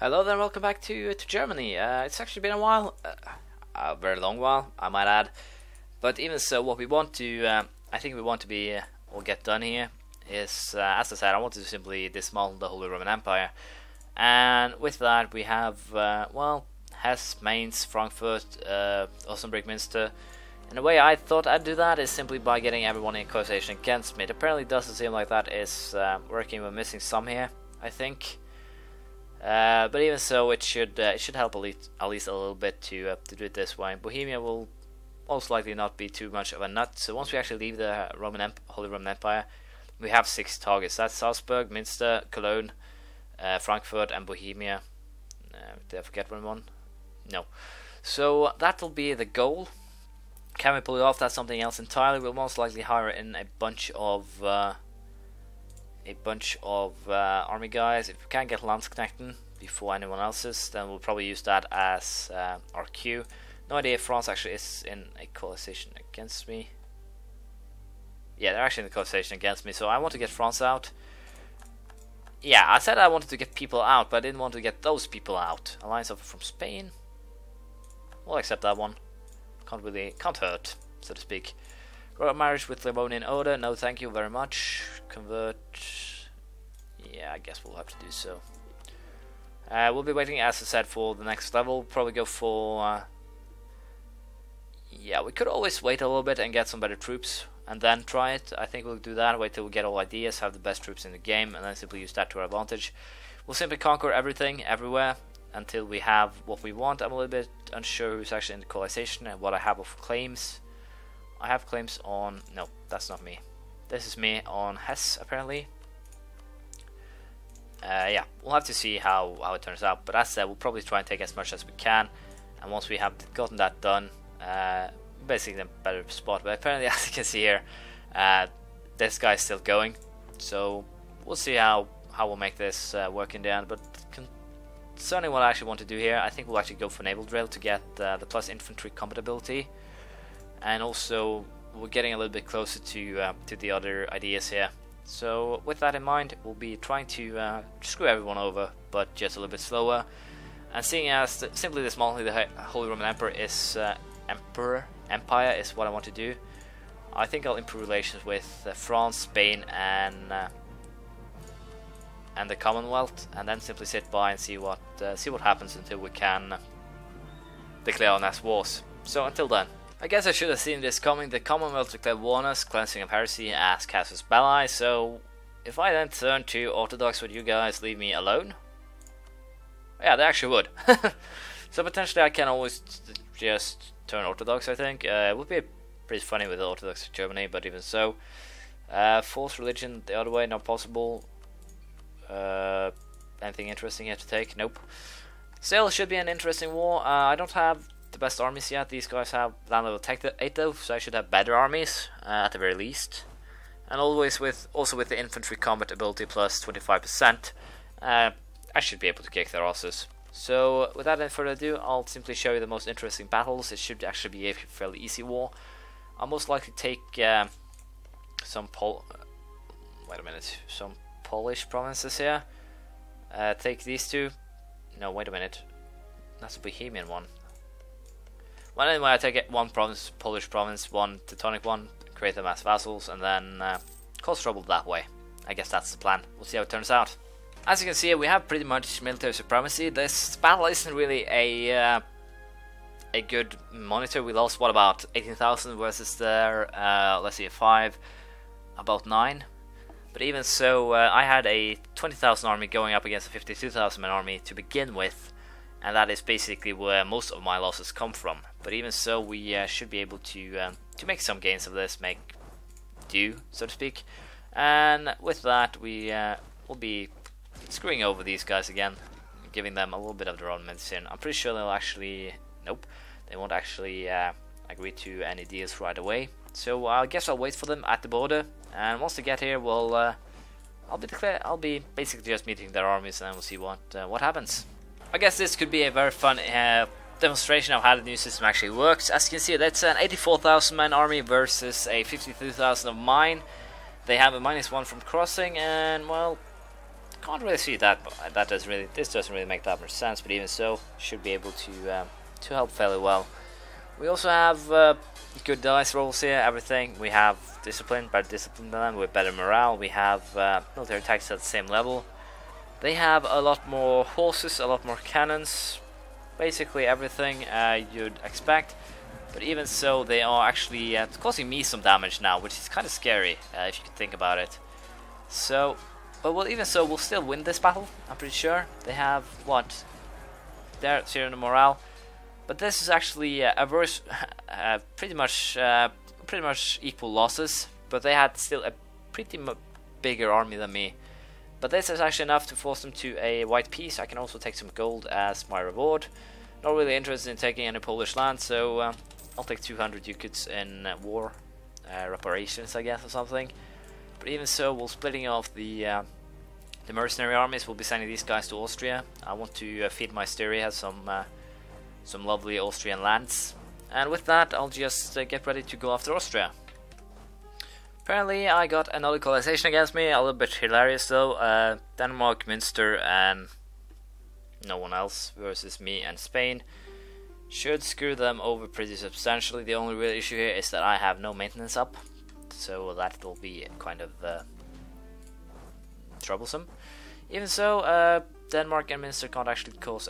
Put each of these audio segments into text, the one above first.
Hello there, welcome back to Germany. It's actually been a while, a very long while, I might add. But even so, what we want to, I think we want to be or get done here is, as I said, I want to simply dismantle the Holy Roman Empire. And with that, we have, well, Hesse, Mainz, Frankfurt, Osnabrück, Münster. And the way I thought I'd do that is simply by getting everyone in coalition against me. It apparently doesn't seem like that is working. We're missing some here, I think. But even so, it should help at least a little bit to do it this way. Bohemia will most likely not be too much of a nut. So once we actually leave the Holy Roman Empire, we have 6 targets. That's Salzburg, Münster, Cologne, Frankfurt, and Bohemia. Did I forget one? No. So that'll be the goal. Can we pull it off? That's something else entirely. We'll most likely hire in a bunch of army guys. If we can't get Landsknechten before anyone else's, then we'll probably use that as our queue. No idea if France actually is in a coalition against me. Yeah, they're actually in a coalition against me, so I want to get France out. Yeah, I said I wanted to get people out, but I didn't want to get those people out. Alliance offer from Spain. We'll accept that one. Can't hurt, so to speak. Royal marriage with Livonian order, no thank you very much. Convert, yeah, I guess we'll have to do so. We'll be waiting, as I said, for the next level. Probably go for, yeah, we could always wait a little bit and get some better troops and then try it. I think we'll do that, wait till we get all ideas, have the best troops in the game, and then simply use that to our advantage. We'll simply conquer everything, everywhere, until we have what we want. I'm a little bit unsure who's actually in the coalition and what I have of claims. I have claims on... no, that's not me. This is me on Hesse, apparently. Yeah, we'll have to see how it turns out. But as I said, we'll probably try and take as much as we can. And once we have gotten that done, basically in a better spot. But apparently, as you can see here, this guy's still going. So we'll see how we'll make this work in the end. But concerning what I actually want to do here, I think we'll actually go for naval drill to get the plus infantry compatibility. And also, we're getting a little bit closer to the other ideas here. So, with that in mind, we'll be trying to screw everyone over, but just a little bit slower. And seeing as simply dismantling the Holy Roman Empire is Empire is what I want to do, I think I'll improve relations with France, Spain, and the Commonwealth, and then simply sit by and see what happens until we can declare on as wars. So until then. I guess I should have seen this coming. The Commonwealth declared war on us, cleansing of heresy as Casus Belli, so if I then turn to Orthodox, would you guys leave me alone? Yeah, they actually would. So potentially I can always just turn Orthodox, I think. It would be pretty funny with the Orthodox Germany, but even so. False religion the other way, not possible. Anything interesting here to take? Nope. Still, should be an interesting war. I don't have the best armies yet. These guys have land level tech 8 though, so I should have better armies at the very least. And always also with the infantry combat ability plus 25%, I should be able to kick their asses. So without any further ado, I'll simply show you the most interesting battles. It should actually be a fairly easy war. I'll most likely take some Polish provinces here. Take these two. No, wait a minute. That's a Bohemian one. Well, anyway, I take one province, Polish province, one Teutonic one, create them as vassals, and then cause trouble that way. I guess that's the plan. We'll see how it turns out. As you can see, we have pretty much military supremacy. This battle isn't really a good monitor. We lost, what, about 18,000 versus their, let's see, 5, about 9. But even so, I had a 20,000 army going up against a 52,000 man army to begin with. And that is basically where most of my losses come from. But even so, we should be able to make some gains of this, make do, so to speak. And with that, we will be screwing over these guys again, giving them a little bit of their own medicine. I'm pretty sure they'll actually... nope, they won't actually agree to any deals right away. So I guess I'll wait for them at the border. And once they get here, we'll I'll be basically just meeting their armies, and we'll see what happens. I guess this could be a very fun demonstration of how the new system actually works. As you can see, that's an 84,000 man army versus a 52,000 of mine. They have a -1 from crossing, and well, can't really see that. This doesn't really make that much sense. But even so, should be able to help fairly well. We also have good dice rolls here. Everything we have discipline, better discipline than them with better morale. We have military attacks at the same level. They have a lot more horses, a lot more cannons. Basically everything you'd expect. But even so, they are actually causing me some damage now, which is kind of scary if you can think about it. So, but well, even so, we'll still win this battle. I'm pretty sure they have what? They're 0 in morale, but this is actually pretty much equal losses. But they had still a pretty bigger army than me. But this is actually enough to force them to a white peace. I can also take some gold as my reward. Not really interested in taking any Polish land, so I'll take 200 ducats in war reparations, I guess, or something. But even so, we're splitting off the mercenary armies. We'll be sending these guys to Austria. I want to feed my Styria some lovely Austrian lands. And with that, I'll just get ready to go after Austria. Apparently, I got another coalition against me. A little bit hilarious though. Denmark, Münster, and no one else versus me and Spain. Should screw them over pretty substantially. The only real issue here is that I have no maintenance up, so that will be kind of troublesome. Even so, Denmark and Münster can't actually cause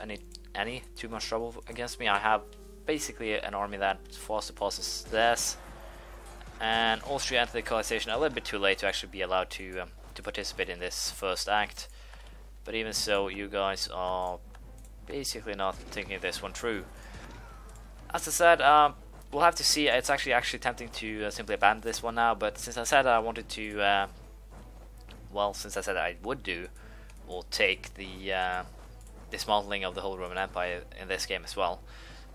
any too much trouble against me. I have basically an army that far surpasses theirs, and Austria entered the coalition a little bit too late to actually be allowed to participate in this first act. But even so, you guys are basically not thinking this one through. As I said, we'll have to see. It's actually tempting to simply abandon this one now, but since I said I wanted to, since I said I would do, or take the dismantling of the whole Roman Empire in this game as well,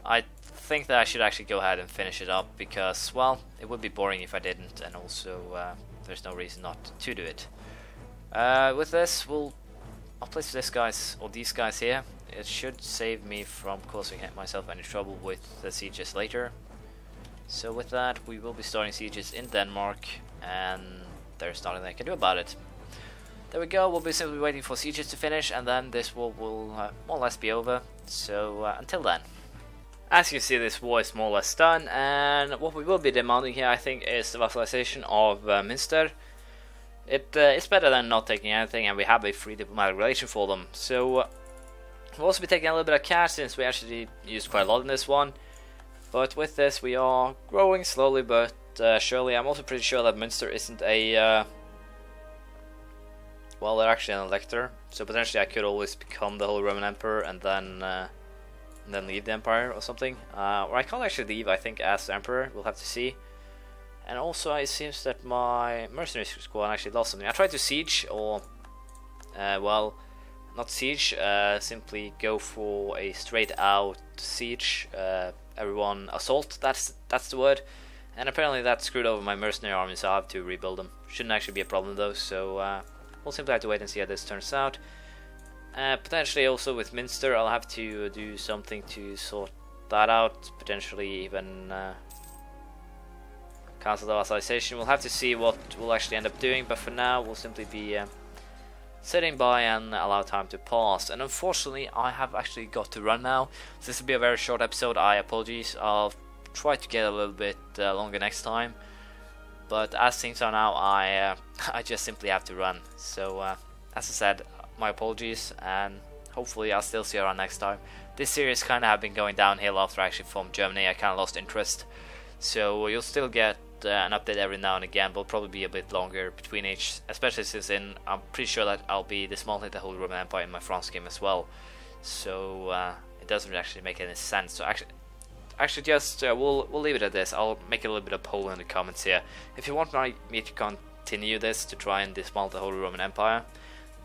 I think that I should actually go ahead and finish it up, because, well, it would be boring if I didn't, and also there's no reason not to do it. With this, I'll place these guys here. It should save me from causing myself any trouble with the sieges later. So with that, we will be starting sieges in Denmark, and there's nothing I can do about it. There we go. We'll be simply waiting for sieges to finish, and then this war will more or less be over. So until then. As you can see, this war is more or less done, and what we will be demanding here, I think, is the vassalization of Münster. It's better than not taking anything, and we have a free diplomatic relation for them. So we'll also be taking a little bit of cash, since we actually used quite a lot in this one. But with this, we are growing slowly but surely. I'm also pretty sure that Münster isn't a well, they're actually an elector, so potentially I could always become the whole Roman Emperor and then leave the Empire or something. Or I can't actually leave, I think, as Emperor. We'll have to see. And also, it seems that my mercenary squad actually lost something. I tried to siege, or well, not siege, simply go for a straight out siege. Everyone assault. That's the word. And apparently that screwed over my mercenary army, so I have to rebuild them. Shouldn't actually be a problem though. So we'll simply have to wait and see how this turns out. Potentially also with Münster, I'll have to do something to sort that out. Potentially even cancel the vassalization. We'll have to see what we'll actually end up doing, but for now we'll simply be sitting by and allow time to pass. And unfortunately, I have actually got to run now. So this will be a very short episode. I apologize. I'll try to get a little bit longer next time. But as things are now, I just simply have to run. So as I said, my apologies, and hopefully I'll still see you around next time. This series kind of have been going downhill after I actually formed Germany. I kind of lost interest. So you'll still get an update every now and again, but it'll probably be a bit longer between each, especially since I'm pretty sure that I'll be dismantling the whole Roman Empire in my France game as well. So it doesn't actually make any sense. So actually just we'll leave it at this. I'll make a little bit of poll in the comments here. If you want me to continue this to try and dismantle the whole Roman Empire,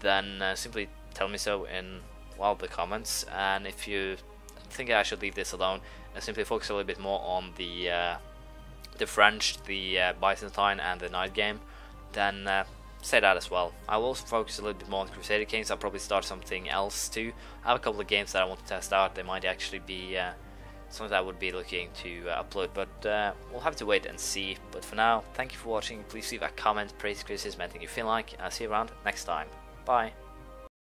then simply tell me so in the comments. And if you think I should leave this alone and simply focus a little bit more on the French, the Byzantine, and the Najd game, then say that as well. I will also focus a little bit more on Crusader Kings. I'll probably start something else too. I have a couple of games that I want to test out. They might actually be something that I would be looking to upload, but we'll have to wait and see. But for now, thank you for watching. Please leave a comment, praise, criticism, anything you feel like. I'll see you around next time. Bye.